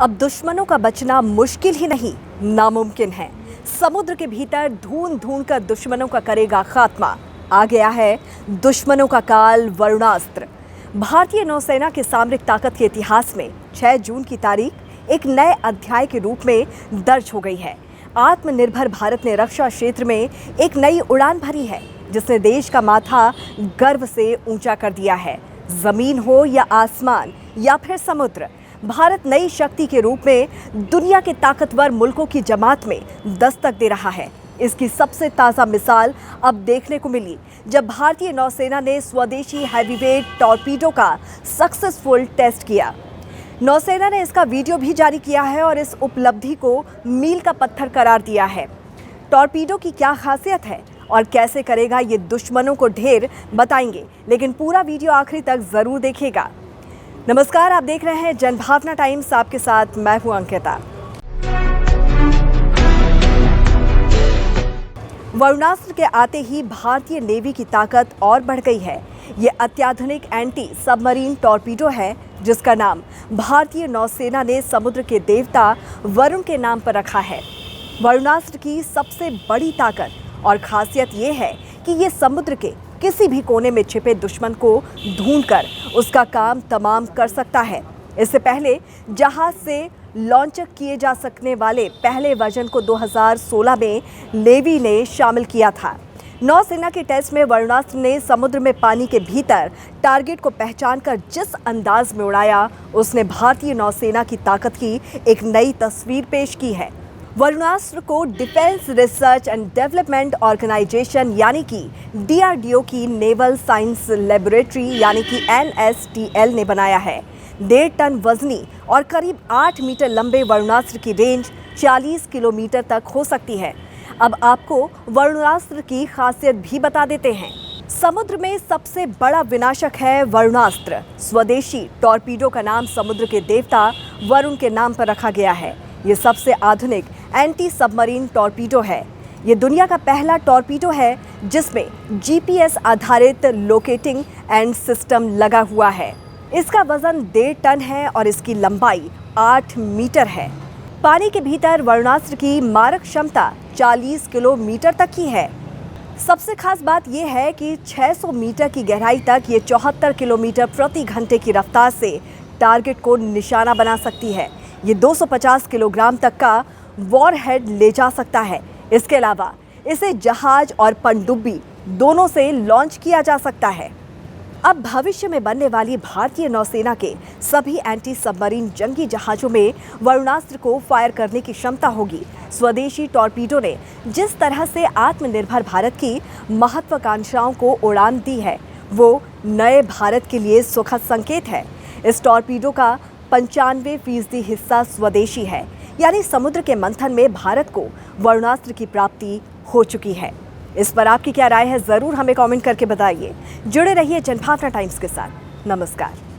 अब दुश्मनों का बचना मुश्किल ही नहीं, नामुमकिन है। समुद्र के भीतर ढूंढ ढूंढ कर दुश्मनों का करेगा खात्मा। आ गया है दुश्मनों का काल वरुणास्त्र। भारतीय नौसेना के सामरिक ताकत के इतिहास में 6 जून की तारीख एक नए अध्याय के रूप में दर्ज हो गई है। आत्मनिर्भर भारत ने रक्षा क्षेत्र में एक नई उड़ान भरी है, जिसने देश का माथा गर्व से ऊंचा कर दिया है। जमीन हो या आसमान या फिर समुद्र, भारत नई शक्ति के रूप में दुनिया के ताकतवर मुल्कों की जमात में दस्तक दे रहा है। इसकी सबसे ताज़ा मिसाल अब देखने को मिली जब भारतीय नौसेना ने स्वदेशी हैवीवेट टॉर्पीडो का सक्सेसफुल टेस्ट किया। नौसेना ने इसका वीडियो भी जारी किया है और इस उपलब्धि को मील का पत्थर करार दिया है। टॉर्पीडो की क्या खासियत है और कैसे करेगा ये दुश्मनों को ढेर, बताएंगे, लेकिन पूरा वीडियो आखिरी तक जरूर देखिएगा। नमस्कार, आप देख रहे हैं जनभावना टाइम्स। आपके साथ मैं हूं अंकिता। वरुणास्त्र के आते ही भारतीय नेवी की ताकत और बढ़ गई है। ये अत्याधुनिक एंटी सबमरीन टॉर्पीडो है, जिसका नाम भारतीय नौसेना ने समुद्र के देवता वरुण के नाम पर रखा है। वरुणास्त्र की सबसे बड़ी ताकत और खासियत ये है कि ये समुद्र के किसी भी कोने में छिपे दुश्मन को ढूंढकर उसका काम तमाम कर सकता है। इससे पहले जहाज से लॉन्च किए जा सकने वाले पहले वर्जन को 2016 में नेवी ने शामिल किया था। नौसेना के टेस्ट में वरुणास्त्र ने समुद्र में पानी के भीतर टारगेट को पहचानकर जिस अंदाज में उड़ाया, उसने भारतीय नौसेना की ताकत की एक नई तस्वीर पेश की है। वरुणास्त्र को defence research and development organisation यानी कि DRDO की नेवल साइंस लेबोरेटरी यानी कि NSTL ने बनाया है। 1.5 टन वजनी और करीब 8 मीटर लंबे वरुणास्त्र की रेंज 40 किलोमीटर तक हो सकती है। अब आपको वरुणास्त्र की खासियत भी बता देते हैं। समुद्र में सबसे बड़ा विनाशक है वरुणास्त्र। स्वदेशी टॉर्पीडो का नाम समुद्र के देवता वरुण के नाम पर रखा गया है। ये सबसे आधुनिक एंटी सबमरीन टॉर्पीडो है। ये दुनिया का पहला टॉर्पीडो है जिसमें GPS आधारित लोकेटिंग एंड सिस्टम लगा हुआ है। इसका वजन 1.5 टन है और इसकी लंबाई 8 मीटर है। पानी के भीतर वरुणास्त्र की मारक क्षमता 40 किलोमीटर तक की है। सबसे खास बात यह है कि 600 मीटर की गहराई तक ये 74 किलोमीटर प्रति घंटे की रफ्तार से टारगेट को निशाना बना सकती है। ये 250 किलोग्राम तक का वॉरहेड ले जा सकता है। इसके अलावा इसे जहाज और पनडुब्बी दोनों से लॉन्च किया जा सकता है। अब भविष्य में बनने वाली भारतीय नौसेना के सभी एंटी सबमरीन जंगी जहाजों में वरुणास्त्र को फायर करने की क्षमता होगी। स्वदेशी टॉर्पीडो ने जिस तरह से आत्मनिर्भर भारत की महत्वाकांक्षाओं को उड़ान दी है, वो नए भारत के लिए सुखद संकेत है। इस टॉर्पीडो का 95% हिस्सा स्वदेशी है, यानी समुद्र के मंथन में भारत को वरुणास्त्र की प्राप्ति हो चुकी है। इस पर आपकी क्या राय है, जरूर हमें कमेंट करके बताइए। जुड़े रहिए जनभावना टाइम्स के साथ। नमस्कार।